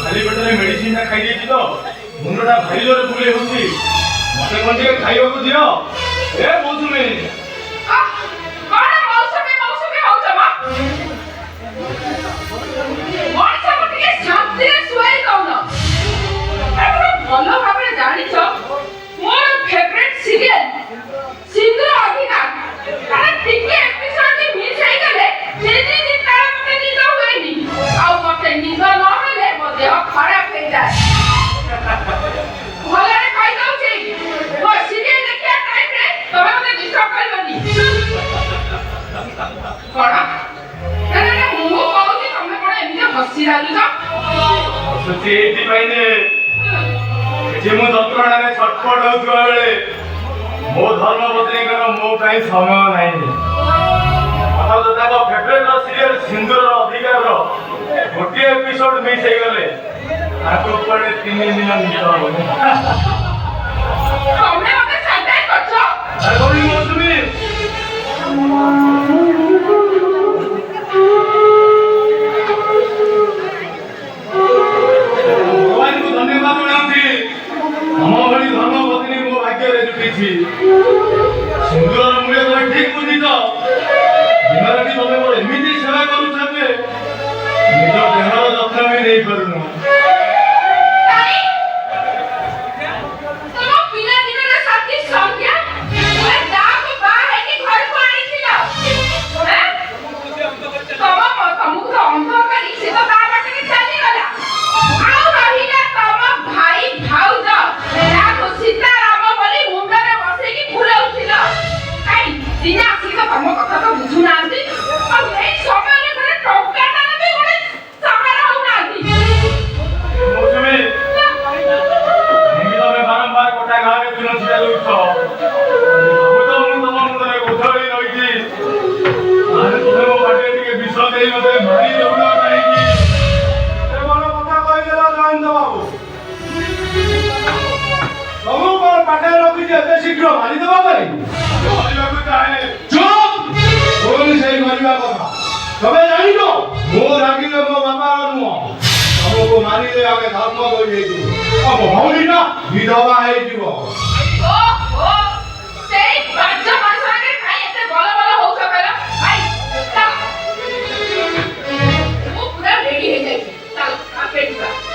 ଖାଲି ପେଟରେ ମେଡିସିନ ଟା ଖାଇ ଦେଇଛି ତ ମୁଣ୍ଡଟା ଭାରି ଜୋରେ ବୁଲେଇ ହଉଛି। ମତେ କଣ ଟିକେ ଖାଇବାକୁ ଦିଅ। ଏ ମୌସୁମୀ କଣ ମୌସୁମୀ ହଉଛ ମ? ମଣିଷକୁ ଟିକେ ଶାନ୍ତିରେ ଶୁଆଇ ଦଉନ। ଭଲ ଭାବରେ ଜାଣିଛ ମୋର ଫେଭରେଟ ସିରିଏଲ ସିନ୍ଦୁର ଅଧିକାର। ଟିକେ ଏପିସୋଡ ବି ମିସ୍ ହେଇଗଲେ ସେଦିନ ତାର ମତେ ନିଦ ହୁଏନି। ଆଉ ମତେ ନିଦ ନହେଲେ ମୋ ଦେହ ଖରାପ ହେଇଯାଏ। ଭଲରେ କହିଦଉଛି ମୋ ସିରିଏଲ ଦେଖିବା ଟାଇମରେ ତମେ ମତେ ଡିଷ୍ଟର୍ବ କରିବନି। କଣ? ନା ମୁଁ କହୁଛି ତମେ କଣ ଏମିତି ହସି ଡାଲୁଛ? ହସୁଛି ଏଇଥିପାଇଁ ଯେ ଏଠି ମୁଁ ଯନ୍ତ୍ରଣାରେ ଛଟପଟ ହେଉଥିବା ବେଳେ ମୋ ଧର୍ମପତ୍ନୀଙ୍କର ମୋ ପାଇଁ ସମୟ ନାହିଁ। ଅଥଚ ତାଙ୍କ ଫେଭରେଟ ସିରିଏଲ ସିନ୍ଦୁରର ଅଧିକାର ଗୋଟିଏ ଏପିସୋଡ ମିସ୍ ହେଇଗଲେ ତାଙ୍କ ଉପରେ 3 ଦିନ ନିଦ ହବନି। ତମେ ମତେ ସାଟାଇ କରୁଛ? ଆରେ କହୁନି ମୌସୁମୀ ଭଗବାନଙ୍କୁ ଧନ୍ୟବାଦ ଜଣାଉଛି। ତମ ଭଳି ଧର୍ମପତ୍ନୀ ମୋ ଭାଗ୍ୟରେ ଜୁଟିଛି। ସିନ୍ଦୁରର ମୂଲ୍ୟ ତମେ ଠିକ ବୁଝିଛ। ଦିନରାତି ତମେ ମୋର ଏମିତି ସେବା କରୁଛ ଯେ ନିଜ ଦେହର ଯତ୍ନ ବି ନେଇପାରୁନ। ତମେ ଜାଣିଛ ମୋ ରାଗିଲେ ମୋ ବାପା ନୁହଁ। ତମକୁ ମାରିଲେ ଆମେ ଧର୍ମ କରିଯାଇଥିବୁ। ତମ ଭଉଣୀ ନା ବିଧବା ହେଇଯିବ।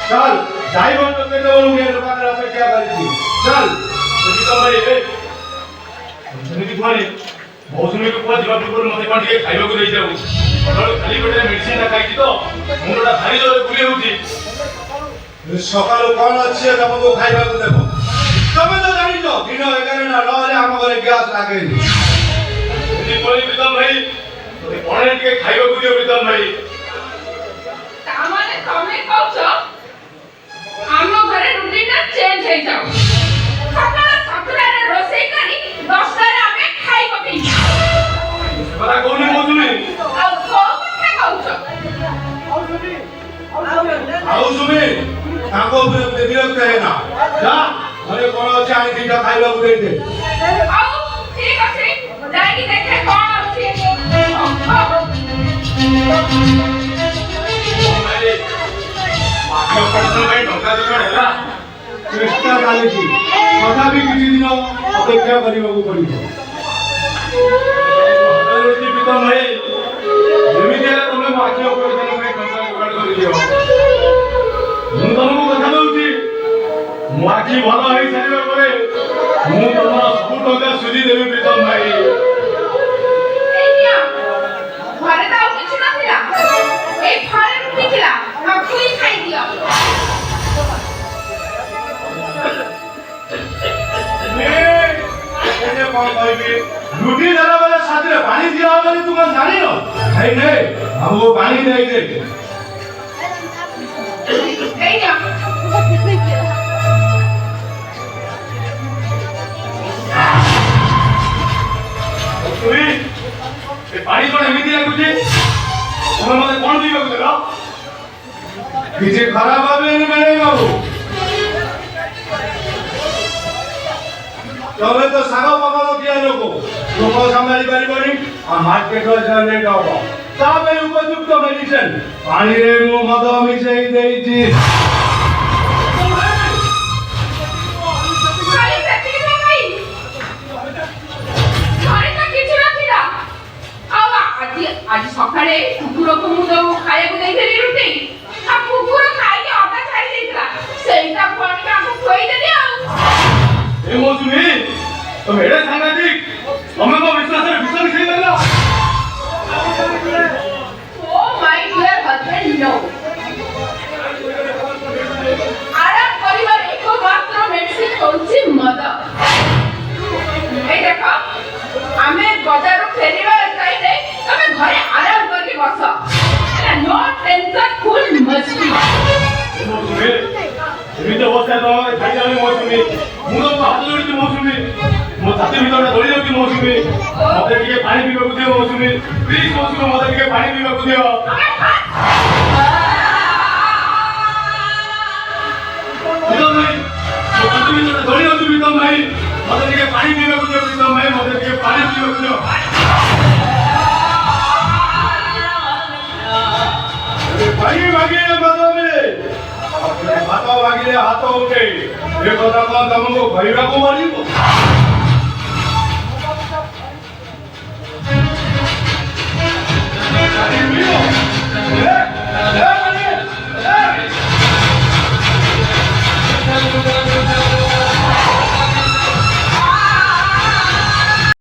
चल ड्राइवर तो के लोग ये दुकान पे क्या करी चल अभी तो भाई सुनी की फोन मौसमी को पूरा जीवा पूरा मते कोन के खाइबा को दे जाऊ खाली पेटे मेडिसिन ना खाई तो मुंडा भारी जोरे बुली होती सकाल कोन अछि तमको खाइबा को देबो तमे तो जानि जो दिन 11 ना रहले हम घरे गैस लागे नी बोली प्रीतम भाई तो कोन के खाइबा को दियो प्रीतम भाई तामाने तमे कहछ आमो घरे रूटीन ना चेंज हे जाऊ सकाळ सतरारे रोसेई करी 10 रे आमे खाइ पकी बड़ा कोनी मौसमी आ को के कहछ आउ सुमी ताको विरक्त है ना जा घरे कोन अछि आनी तीनटा खाइबा को दे दे आउ ठीक अछि जाई की देखे कोन अछि माखो पड़सन भाई ढोका दुकान हैला चेष्टा चालीछि तथापि किछि दिन अपेक्षा କରିବାକୁ पड़िବ हररोटी प्रीतम भाई जेमिति हेला तमे माखो पड़सन भाई ढोका दुकान କରି दियो ମୁଁ ତମକୁ କଥା ଦଉଛି ମୋ ଆଖି ଭଲ ହେଇ ସାରିବା ପରେ ମୁଁ ତମର ସବୁ ଟଙ୍କା ସୁଝି ଦେବି ପ୍ରୀତମ ଭାଇ ଏଇଆ ଘରେ ତ ଆଉ କିଛି ନଥିଲା ଏଇ ଫାଳେ ରୁଟି ଥିଲା ତାକୁ ହିଁ ଖାଇ ଦିଅ ଏନେ କଣ କହିବି ରୁଟି ଦେଲା ବେଳେ ସାଥିରେ ପାଣି ଦିଆ ହବ ବୋଲି ତୁ କଣ ଜାଣିନ ଭାଇ ନେ ଆମକୁ ପାଣି ଦେଇ ଦେ ଏଇଆ ତୁଇ ଏ ପାଣି କଣ ଏମିତି ଲାଗୁଛି ତମେ ମତେ କଣ ପିଇବାକୁ ଦେଲ କିଛି ଖରାପ ଭାବେନି ମେଳେଇ ବାବୁ ତମେ ତ ଶାଗ ପକାଳ କିଆ ଲୋକ ଲୋକ ସମ୍ଭାଳି ପାରିବନି ଆଉ ମାର୍କେଟ ରେଟ୍ ହବ ତା ପାଇଁ ଉପଯୁକ୍ତ ମେଡିସିନ ପାଣିରେ ମୁଁ ମଦ ମିଶେଇ ଦେଇଛି। ଖାଲି ସେତିକି ନୁହେଁ ଭାଇ, ଘରେ ତ କିଛି ନଥିଲା। ଆଉ ଆଜି ସକାଳେ କୁକୁରକୁ ମୁଁ ଯୋଉ ଖାଇବାକୁ ଦେଇଥିଲି ରୁଟି, ଆଉ କୁକୁର ଖାଇକି ଅଧା ଛାଡ଼ି ଦେଇଥିଲା, ସେଇଟାକୁ ଆଣିକି ଆମକୁ ଖୁଆଇଦେଲି ଆଉ। ଏ ମୌସୁମୀ ତମେ ଏଡ଼େ ସାଂଘାତିକ, ତମେ ମୋ ବିଶ୍ୱାସରେ ବିଷ ମିଶେଇ ଦେଲ। Oh my dear husband, no. ଆରାମ କରିବାର ଏକମାତ୍ର ମେଡିସିନ ହେଉଛି ମଦ। ଏଇ ଦେଖ, ଆମେ ବଜାରରୁ ଫେରିବା ଟାଇମରେ ତମେ ଘରେ ଆରାମ କରିକି ବସ। ନୋ ଟେନସନ, ଫୁଲ ମସ୍ତି। ମୌସୁମୀ ଏମିତି ଅବସ୍ଥାରେ ତମ ଛାଡ଼ିଯାଉନି ମୌସୁମୀ, ମୁଁ ତମକୁ ହାତ ଯୋଡ଼ିଛି ମୌସୁମୀ, ମୋ ଛାତି ଭିତରଟା ଦଳି ଯାଉଛି ମୌସୁମୀ, ମତେ ଟିକେ ପାଣି ପିଇବାକୁ ଦିଅ ମୌସୁମୀ, ପ୍ଲିଜ ମୌସୁମୀ ମତେ ଟିକେ ପାଣି ପିଇବାକୁ ଦିଅ। ପ୍ରୀତମ ଭାଇ, ମୋ ଛାତି ଭିତରଟା ଦଳି ଯାଉଛି ପ୍ରୀତମ ଭାଇ, ମତେ ଟିକେ ପାଣି ପିଇବାକୁ ଦିଅ ପ୍ରୀତମ ଭାଇ, ମତେ ଟିକେ ପାଣି ପିଇବାକୁ ଦିଅ। ପାଣି ମାଗିଲେ ମଦ ମିଳେ, ହାତ ମାଗିଲେ ହାତ ଉଠେ, ଏ କଥା କଣ ତମକୁ କହିବାକୁ ପଡ଼ିବ?